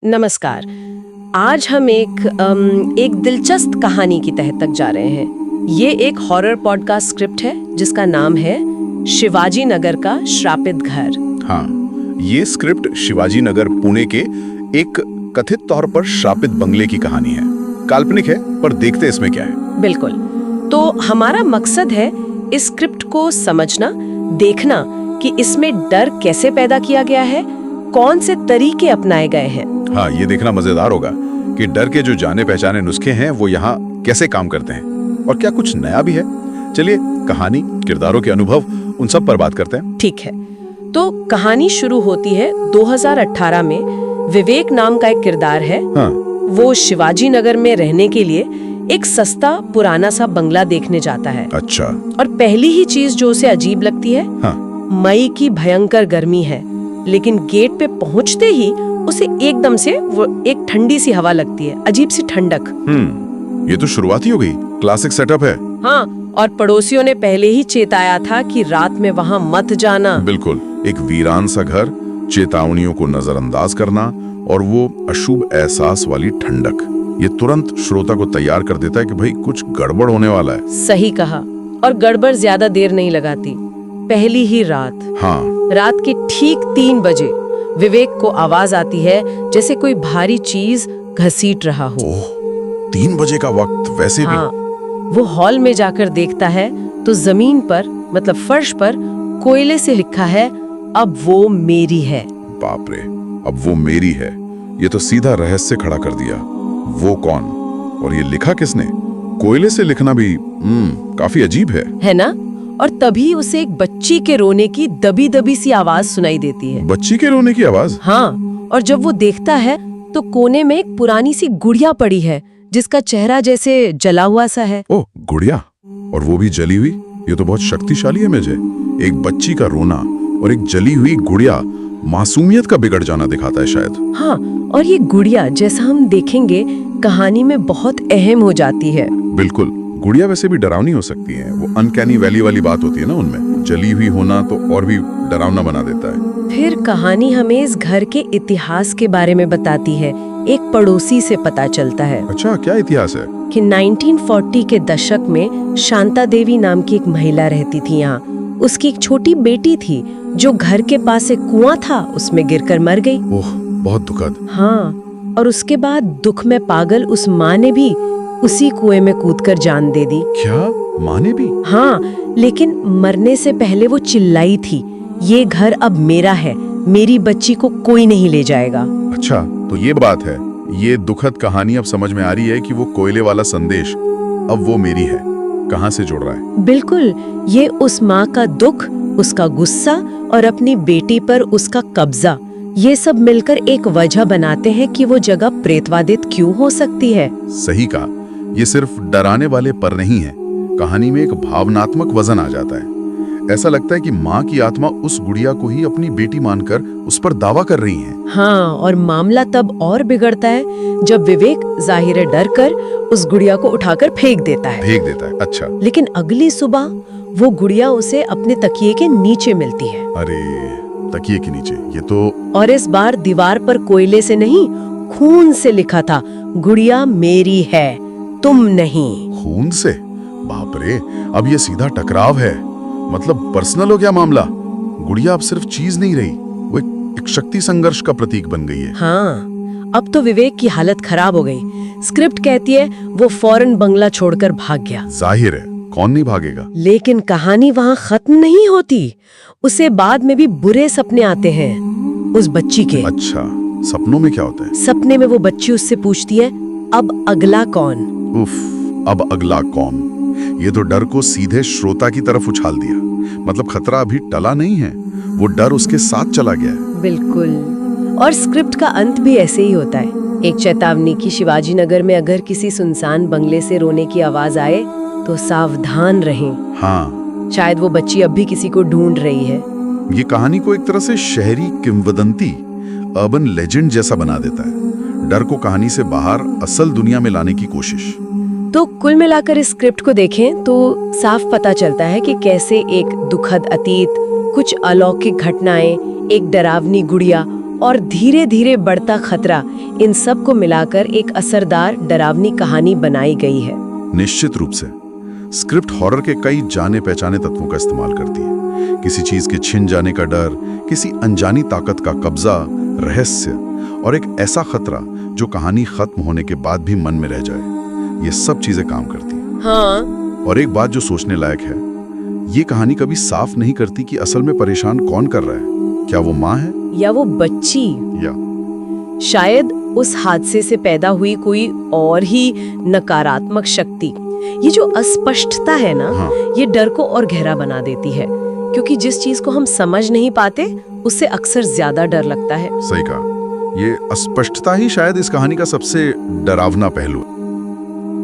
नमस्कार। आज हम एक दिलचस्प कहानी की तह तक जा रहे हैं। ये एक हॉरर पॉडकास्ट स्क्रिप्ट है जिसका नाम है शिवाजी नगर का श्रापित घर। हाँ, ये स्क्रिप्ट शिवाजी नगर पुणे के एक कथित तौर पर श्रापित बंगले की कहानी है। काल्पनिक है, पर देखते इसमें क्या है। बिल्कुल। तो हमारा मकसद है इस स्क्रिप्ट को समझना, देखना कि इसमें डर कैसे पैदा किया गया है, कौन से तरीके अपनाए गए हैं। हाँ, ये देखना मजेदार होगा कि डर के जो जाने पहचाने नुस्खे हैं वो यहाँ कैसे काम करते हैं और क्या कुछ नया भी है। चलिए कहानी, किरदारों के अनुभव, उन सब पर बात करते हैं। ठीक है, तो कहानी शुरू होती है 2018 में। विवेक नाम का एक किरदार है। हाँ। वो शिवाजी नगर में रहने के लिए एक सस्ता पुराना सा बंगला देखने जाता है। अच्छा। और पहली ही चीज जो उसे अजीब लगती है, हाँ। मई की भयंकर गर्मी है, लेकिन गेट पे पहुंचते ही उसे एकदम से वो एक ठंडी सी हवा लगती है, अजीब सी ठंडक। ये तो शुरुआत ही हो गई। क्लासिक सेटअप है। हाँ, और पड़ोसियों ने पहले ही चेताया था कि रात में वहाँ मत जाना। बिल्कुल, एक वीरान सा घर, चेतावनियों को नजरअंदाज करना और वो अशुभ एहसास वाली ठंडक, ये तुरंत श्रोता को तैयार कर देता है कि भाई कुछ गड़बड़ होने वाला है। सही कहा। और गड़बड़ ज्यादा देर नहीं लगाती। पहली ही रात, हाँ, रात के ठीक 3 बजे विवेक को आवाज आती है जैसे कोई भारी चीज घसीट रहा हो। ओह, 3 बजे का वक्त वैसे भी। हाँ, वो हॉल में जाकर देखता है तो जमीन पर, मतलब फर्श पर, कोयले से लिखा है, अब वो मेरी है। बाप रे, अब वो मेरी है। ये तो सीधा रहस्य खड़ा कर दिया। वो कौन और ये लिखा किसने? कोयले से लिखना भी काफी अजीब है ना? और तभी उसे एक बच्ची के रोने की दबी दबी सी आवाज सुनाई देती है। बच्ची के रोने की आवाज? हाँ, और जब वो देखता है तो कोने में एक पुरानी सी गुड़िया पड़ी है जिसका चेहरा जैसे जला हुआ सा है। ओह, गुड़िया, और वो भी जली हुई। ये तो बहुत शक्तिशाली इमेज है। एक बच्ची का रोना और एक जली हुई गुड़िया मासूमियत का बिगड़ जाना दिखाता है शायद। हाँ, और ये गुड़िया, जैसा हम देखेंगे, कहानी में बहुत अहम हो जाती है। बिल्कुल, गुड़िया वैसे भी डरावनी हो सकती है। वो अनकैनी वैली वाली बात होती है ना उनमें। जली हुई होना तो और भी डरावना बना देता है। फिर कहानी हमें इस घर के इतिहास के बारे में बताती है। एक पड़ोसी से पता चलता है। अच्छा, क्या इतिहास है? कि 1940 के दशक में शांता देवी नाम की एक महिला रहती थी यहाँ। उसकी एक छोटी बेटी थी जो घर के पास एक कुआं था, उसमें गिरकर मर गई। ओह, बहुत दुखद। हाँ, और उसके बाद दुख में पागल उस माँ ने भी उसी कुएं में कूदकर जान दे दी। क्या, माँ ने भी? हाँ, लेकिन मरने से पहले वो चिल्लाई थी, ये घर अब मेरा है, मेरी बच्ची को कोई नहीं ले जाएगा। अच्छा, तो ये बात है। ये दुखद कहानी अब समझ में आ रही है कि वो कोयले वाला संदेश, अब वो मेरी है, कहाँ से जुड़ रहा है। बिल्कुल, ये उस माँ का दुख, उसका गुस्सा और अपनी बेटी पर उसका कब्जा, ये सब मिलकर एक वजह बनाते हैं कि वो जगह प्रेतवादित क्यों हो सकती है। सही कहा। ये सिर्फ डराने वाले पर नहीं है, कहानी में एक भावनात्मक वजन आ जाता है। ऐसा लगता है कि माँ की आत्मा उस गुड़िया को ही अपनी बेटी मानकर उस पर दावा कर रही है। हाँ, और मामला तब और बिगड़ता है जब विवेक जाहिर डर कर उस गुड़िया को उठाकर फेंक देता है। अच्छा। लेकिन अगली सुबह वो गुड़िया उसे अपने तकिए के नीचे मिलती है। अरे, तकिए के नीचे? ये तो। और इस बार दीवार पर कोयले से नहीं, खून से लिखा था, गुड़िया मेरी है, तुम नहीं। खून से? बाप रे, अब ये सीधा टकराव है। मतलब पर्सनल हो गया मामला। गुड़िया अब सिर्फ चीज नहीं रही, वो एक शक्ति संघर्ष का प्रतीक बन गई है। हाँ, अब तो विवेक की हालत खराब हो गई। स्क्रिप्ट कहती है वो फौरन बंगला छोड़कर भाग गया। जाहिर है, कौन नहीं भागेगा। लेकिन कहानी वहाँ खत्म नहीं होती। उसे बाद में भी बुरे सपने आते हैं उस बच्ची के। अच्छा, सपनों में क्या होता है? सपने में वो बच्ची उससे पूछती है, अब अगला कौन? उफ, अब अगला कौन? ये तो डर को सीधे श्रोता की तरफ उछाल दिया। मतलब खतरा अभी टला नहीं है, वो डर उसके साथ चला गया है। बिल्कुल, और स्क्रिप्ट का अंत भी ऐसे ही होता है, एक चेतावनी की शिवाजी नगर में अगर किसी सुनसान बंगले से रोने की आवाज आए तो सावधान रहें। हाँ, शायद वो बच्ची अब भी किसी को ढूंढ रही है। ये कहानी को एक तरह से शहरी किंवदंती, अर्बन लेजेंड जैसा बना देता है। डर को कहानी से बाहर असल दुनिया में लाने की कोशिश। तो कुल मिलाकर इस स्क्रिप्ट को देखें तो साफ पता चलता है कि कैसे एक दुखद अतीत, कुछ अलौकिक घटनाएं, एक डरावनी गुड़िया और धीरे धीरे बढ़ता खतरा, इन सब को मिलाकर एक असरदार डरावनी कहानी बनाई गई है। निश्चित रूप से स्क्रिप्ट हॉरर के कई जाने पहचाने तत्वों का इस्तेमाल करती है। किसी चीज के छिन जाने का डर, किसी अनजानी ताकत का कब्जा, रहस्य और एक ऐसा खतरा जो कहानी खत्म होने के बाद भी मन में रह जाए। ये सब चीजें काम करती हैं। हाँ। और एक बात जो सोचने लायक है, ये कहानी कभी साफ नहीं करती कि असल में परेशान कौन कर रहा है। क्या वो माँ है या वो बच्ची, या शायद उस हादसे से पैदा हुई कोई और ही नकारात्मक शक्ति। ये जो अस्पष्टता है ना, हाँ। ये डर को और गहरा बना देती है, क्योंकि जिस चीज को हम समझ नहीं पाते उससे अक्सर ज्यादा डर लगता है। सही कहा। ये अस्पष्टता ही शायद इस कहानी का सबसे डरावना पहलू है।